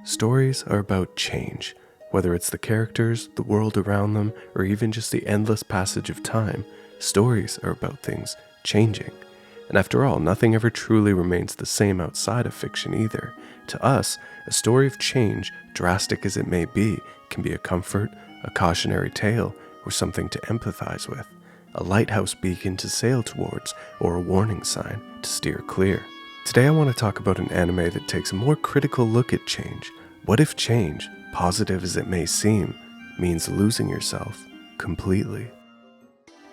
Stories are about change. Whether it's the characters, the world around them, or even just the endless passage of time, stories are about things changing. And after all, nothing ever truly remains the same outside of fiction either. To us, a story of change, drastic as it may be, can be a comfort, a cautionary tale, or something to empathize with, a lighthouse beacon to sail towards, or a warning sign to steer clear. Today I want to talk about an anime that takes a more critical look at change. What if change, positive as it may seem, means losing yourself completely?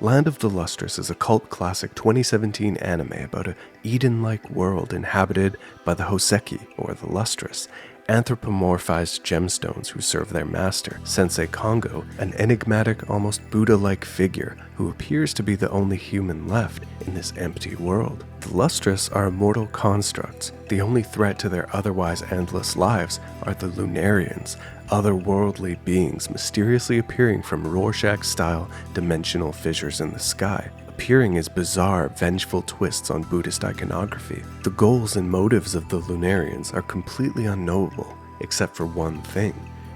Land of the Lustrous is a cult classic 2017 anime about an Eden-like world inhabited by the Hoseki, or the lustrous, anthropomorphized gemstones who serve their master, Sensei Kongo, an enigmatic, almost Buddha-like figure who appears to be the only human left in this empty world. The lustrous are immortal constructs. The only threat to their otherwise endless lives are the Lunarians, otherworldly beings mysteriously appearing from Rorschach-style dimensional fissures in the sky, appearing as bizarre, vengeful twists on Buddhist iconography. The goals and motives of the Lunarians are completely unknowable, except for one thing.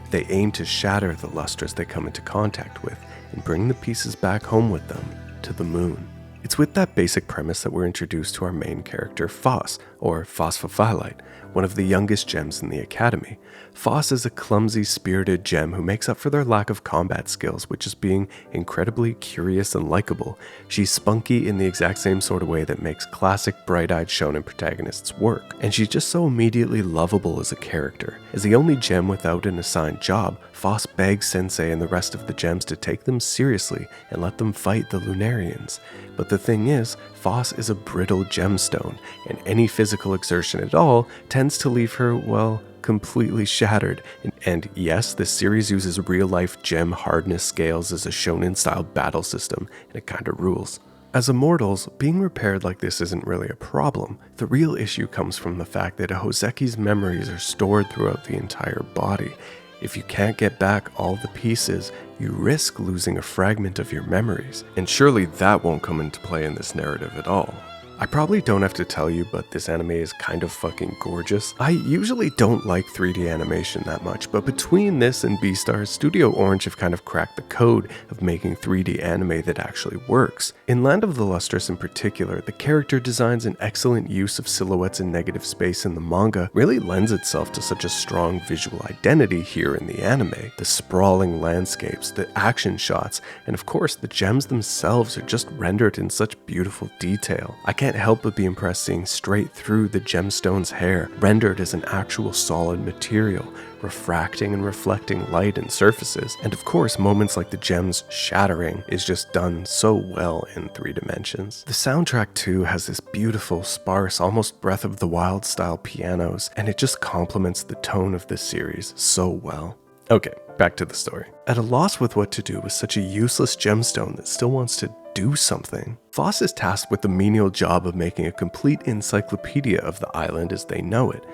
They aim to shatter the lustrous they come into contact with and bring the pieces back home with them to the moon. It's with that basic premise that we're introduced to our main character, Phos, or Phosphophyllite, one of the youngest gems in the academy. Phos is a clumsy, spirited gem who makes up for their lack of combat skills with just being incredibly curious and likable. She's spunky in the exact same sort of way that makes classic bright-eyed shonen protagonists work, and she's just so immediately lovable as a character. As the only gem without an assigned job, Phos begs Sensei and the rest of the gems to take them seriously and let them fight the Lunarians. But the thing is, Phos is a brittle gemstone, and any physical exertion at all tends to leave her, well, completely shattered. And yes, this series uses real-life gem hardness scales as a shonen-style battle system, and it kinda rules. As immortals, being repaired like this isn't really a problem. The real issue comes from the fact that a Hoseki's memories are stored throughout the entire body. If you can't get back all the pieces, you risk losing a fragment of your memories, and surely that won't come into play in this narrative at all. I probably don't have to tell you, but this anime is kind of fucking gorgeous. I usually don't like 3D animation that much, but between this and Beastars, Studio Orange have kind of cracked the code of making 3D anime that actually works. In Land of the Lustrous in particular, the character designs and excellent use of silhouettes and negative space in the manga really lends itself to such a strong visual identity here in the anime. The sprawling landscapes, the action shots, and of course the gems themselves are just rendered in such beautiful detail. I can't help but be impressed seeing straight through the gemstone's hair, rendered as an actual solid material, refracting and reflecting light and surfaces. And of course, moments like the gems shattering is just done so well in 3 dimensions. The soundtrack too has this beautiful, sparse, almost Breath of the Wild style pianos, and it just complements the tone of this series so well. Okay, back to the story. At a loss with what to do with such a useless gemstone that still wants to do something, Phos is tasked with the menial job of making a complete encyclopedia of the island as they know it,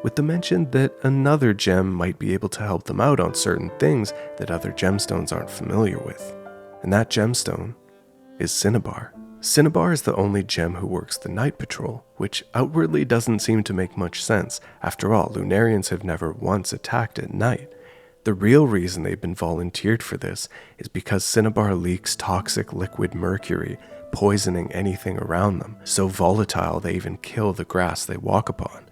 with the mention that another gem might be able to help them out on certain things that other gemstones aren't familiar with. And that gemstone is Cinnabar. Cinnabar is the only gem who works the night patrol, which outwardly doesn't seem to make much sense. After all, Lunarians have never once attacked at night. The real reason they've been volunteered for this is because Cinnabar leaks toxic liquid mercury, poisoning anything around them, so volatile they even kill the grass they walk upon.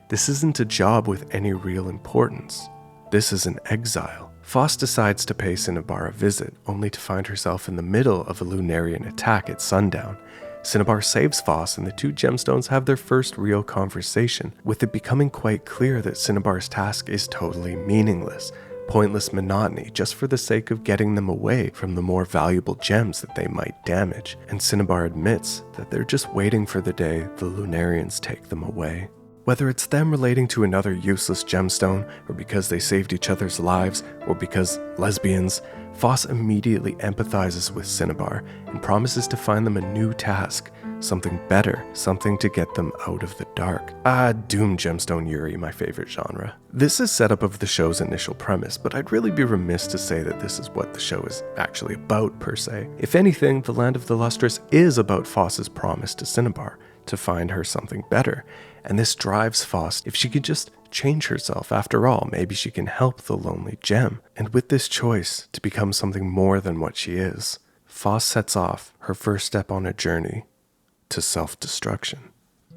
This isn't a job with any real importance. This is an exile. Phos decides to pay Cinnabar a visit, only to find herself in the middle of a Lunarian attack at sundown. Cinnabar saves Phos and the 2 gemstones have their first real conversation, with it becoming quite clear that Cinnabar's task is totally meaningless. Pointless monotony just for the sake of getting them away from the more valuable gems that they might damage. And Cinnabar admits that they're just waiting for the day the Lunarians take them away. Whether it's them relating to another useless gemstone, or because they saved each other's lives, or because lesbians, Phos immediately empathizes with Cinnabar and promises to find them a new task, something better, something to get them out of the dark. Doom Gemstone Yuri, my favorite genre. This is setup of the show's initial premise, but I'd really be remiss to say that this is what the show is actually about per se. If anything, the Land of the Lustrous is about Phos's promise to Cinnabar, to find her something better, and this drives Phos if she could just change herself. After all, maybe she can help the lonely gem. And with this choice to become something more than what she is, Phos sets off her first step on a journey to self-destruction.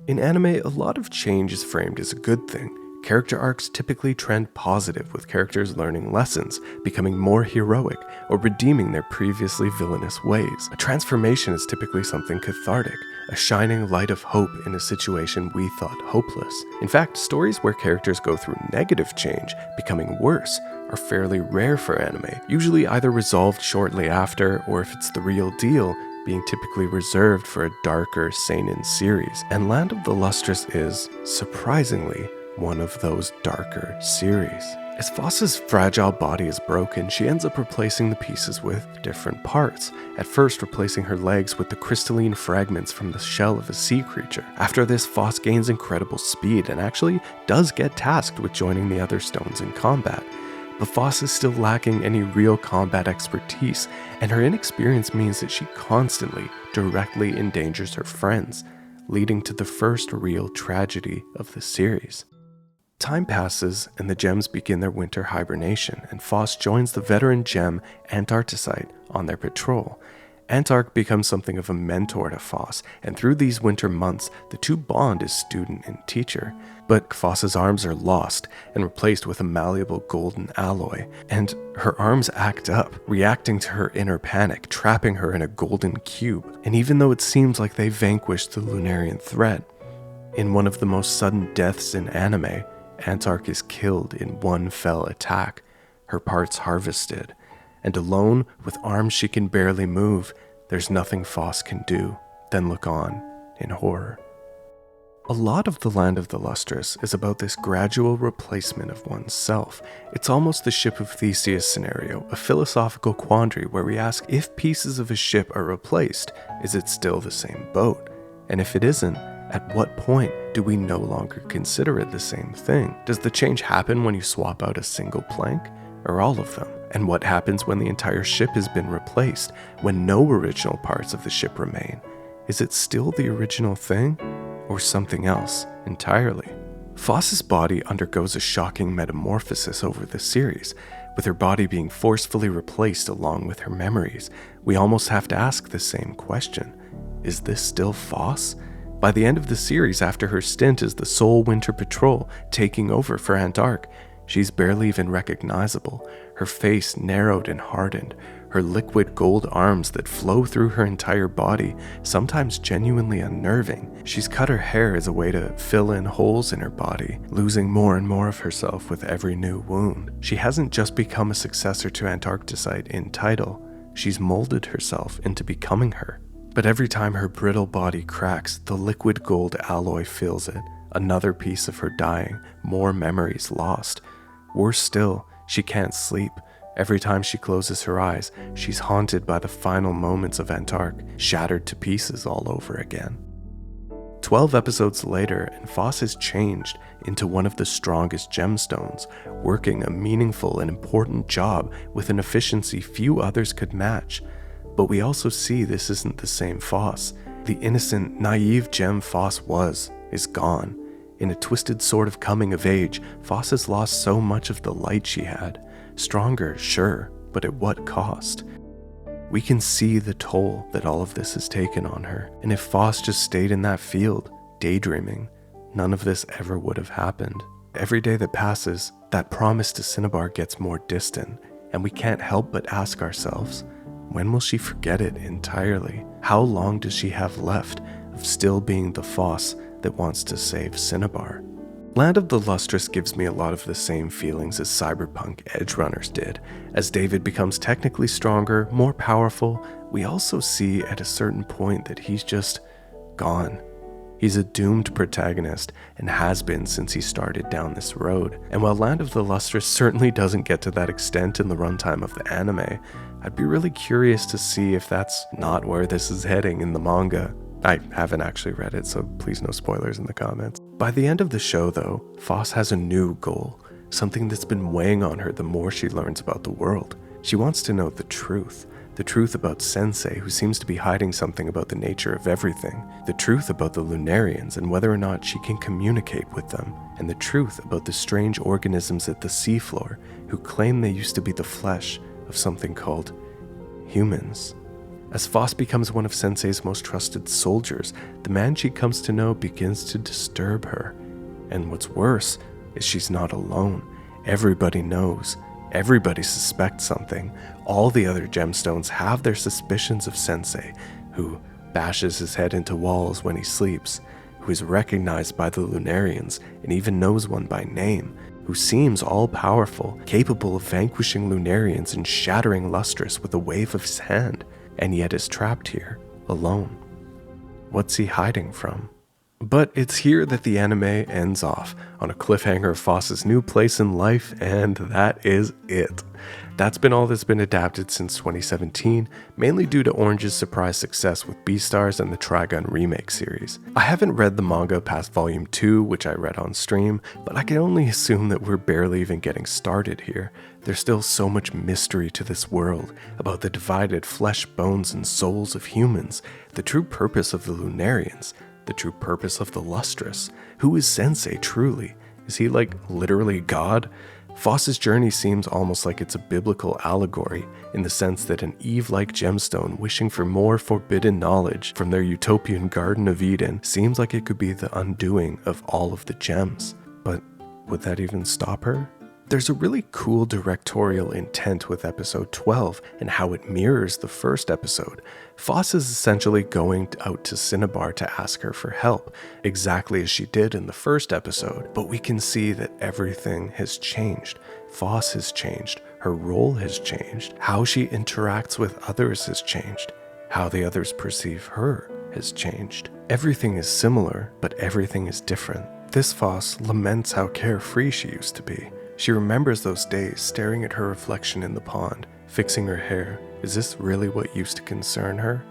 In anime, a lot of change is framed as a good thing. Character arcs typically trend positive, with characters learning lessons, becoming more heroic, or redeeming their previously villainous ways. A transformation is typically something cathartic, a shining light of hope in a situation we thought hopeless. In fact, stories where characters go through negative change, becoming worse, are fairly rare for anime, usually either resolved shortly after, or if it's the real deal, being typically reserved for a darker seinen series. And Land of the Lustrous is, surprisingly, one of those darker series. As Phos's fragile body is broken, she ends up replacing the pieces with different parts, at first replacing her legs with the crystalline fragments from the shell of a sea creature. After this, Phos gains incredible speed and actually does get tasked with joining the other stones in combat. But Phos is still lacking any real combat expertise, and her inexperience means that she constantly directly endangers her friends, leading to the first real tragedy of the series. Time passes and the gems begin their winter hibernation, and Phos joins the veteran gem Antarcticite on their patrol. Antarc becomes something of a mentor to Phos, and through these winter months, the two bond as student and teacher. But Phos's arms are lost and replaced with a malleable golden alloy, and her arms act up, reacting to her inner panic, trapping her in a golden cube. And even though it seems like they vanquished the Lunarian threat, in one of the most sudden deaths in anime, Antarc is killed in one fell attack, her parts harvested, and alone, with arms she can barely move, there's nothing Phos can do than look on in horror. A lot of the Land of the Lustrous is about this gradual replacement of oneself. It's almost the Ship of Theseus scenario, a philosophical quandary where we ask, if pieces of a ship are replaced, is it still the same boat? And if it isn't, at what point do we no longer consider it the same thing? Does the change happen when you swap out a single plank, or all of them? And what happens when the entire ship has been replaced, when no original parts of the ship remain? Is it still the original thing, or something else entirely? Phos's body undergoes a shocking metamorphosis over the series, with her body being forcefully replaced along with her memories. We almost have to ask the same question. Is this still Phos? By the end of the series, after her stint as the sole winter patrol taking over for Antarc, she's barely even recognizable, her face narrowed and hardened, her liquid gold arms that flow through her entire body, sometimes genuinely unnerving. She's cut her hair as a way to fill in holes in her body, losing more and more of herself with every new wound. She hasn't just become a successor to Antarcticite in title, she's molded herself into becoming her. But every time her brittle body cracks, the liquid gold alloy fills it. Another piece of her dying, more memories lost. Worse still, she can't sleep. Every time she closes her eyes, she's haunted by the final moments of Antarc, shattered to pieces all over again. 12 episodes later, and Phos has changed into one of the strongest gemstones, working a meaningful and important job with an efficiency few others could match. But we also see this isn't the same Phos. The innocent, naive gem Phos is gone. In a twisted sort of coming of age, Phos has lost so much of the light she had. Stronger, sure, but at what cost? We can see the toll that all of this has taken on her. And if Phos just stayed in that field, daydreaming, none of this ever would have happened. Every day that passes, that promise to Cinnabar gets more distant, and we can't help but ask ourselves, when will she forget it entirely? How long does she have left of still being the Phos that wants to save Cinnabar? Land of the Lustrous gives me a lot of the same feelings as Cyberpunk Edgerunners did. As David becomes technically stronger, more powerful, we also see at a certain point that he's just gone. He's a doomed protagonist and has been since he started down this road. And while Land of the Lustrous certainly doesn't get to that extent in the runtime of the anime, I'd be really curious to see if that's not where this is heading in the manga. I haven't actually read it, so please no spoilers in the comments. By the end of the show though, Phos has a new goal, something that's been weighing on her the more she learns about the world. She wants to know the truth. the truth about Sensei, who seems to be hiding something about the nature of everything, the truth about the Lunarians and whether or not she can communicate with them, and the truth about the strange organisms at the seafloor who claim they used to be the flesh of something called humans. As Phos becomes one of Sensei's most trusted soldiers, the man she comes to know begins to disturb her. And what's worse is she's not alone. Everybody knows. Everybody suspects something. All the other gemstones have their suspicions of Sensei, who bashes his head into walls when he sleeps, who is recognized by the Lunarians and even knows one by name, who seems all-powerful, capable of vanquishing Lunarians and shattering lustrous with a wave of his hand, and yet is trapped here, alone. What's he hiding from? But it's here that the anime ends off, on a cliffhanger of Phos's new place in life, and that is it. That's been all that's been adapted since 2017, mainly due to Orange's surprise success with Beastars and the Trigun remake series. I haven't read the manga past volume 2, which I read on stream, but I can only assume that we're barely even getting started here. There's still so much mystery to this world, about the divided flesh, bones, and souls of humans, the true purpose of the Lunarians, the true purpose of the lustrous. Who is Sensei truly? Is he like literally God? Phos's journey seems almost like it's a biblical allegory, in the sense that an Eve-like gemstone wishing for more forbidden knowledge from their utopian Garden of Eden seems like it could be the undoing of all of the gems. But would that even stop her? There's a really cool directorial intent with episode 12 and how it mirrors the first episode. Phos is essentially going out to Cinnabar to ask her for help, exactly as she did in the first episode, but we can see that everything has changed. Phos has changed, her role has changed, how she interacts with others has changed, how the others perceive her has changed. Everything is similar, but everything is different. This Phos laments how carefree she used to be. She remembers those days staring at her reflection in the pond, fixing her hair. Is this really what used to concern her?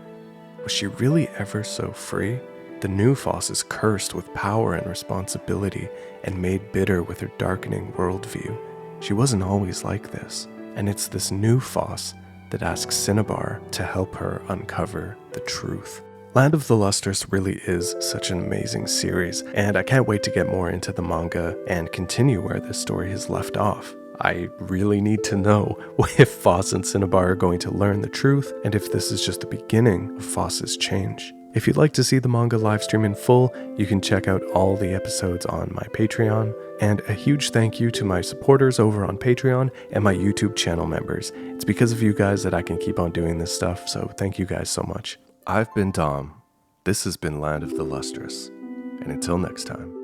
Was she really ever so free? The new Phos is cursed with power and responsibility and made bitter with her darkening worldview. She wasn't always like this, and it's this new Phos that asks Cinnabar to help her uncover the truth. Land of the Lustrous really is such an amazing series, and I can't wait to get more into the manga and continue where this story has left off. I really need to know if Phos and Cinnabar are going to learn the truth, and if this is just the beginning of Phos's change. If you'd like to see the manga livestream in full, you can check out all the episodes on my Patreon. And a huge thank you to my supporters over on Patreon and my YouTube channel members. It's because of you guys that I can keep on doing this stuff, so thank you guys so much. I've been Dom. This has been Land of the Lustrous, and until next time.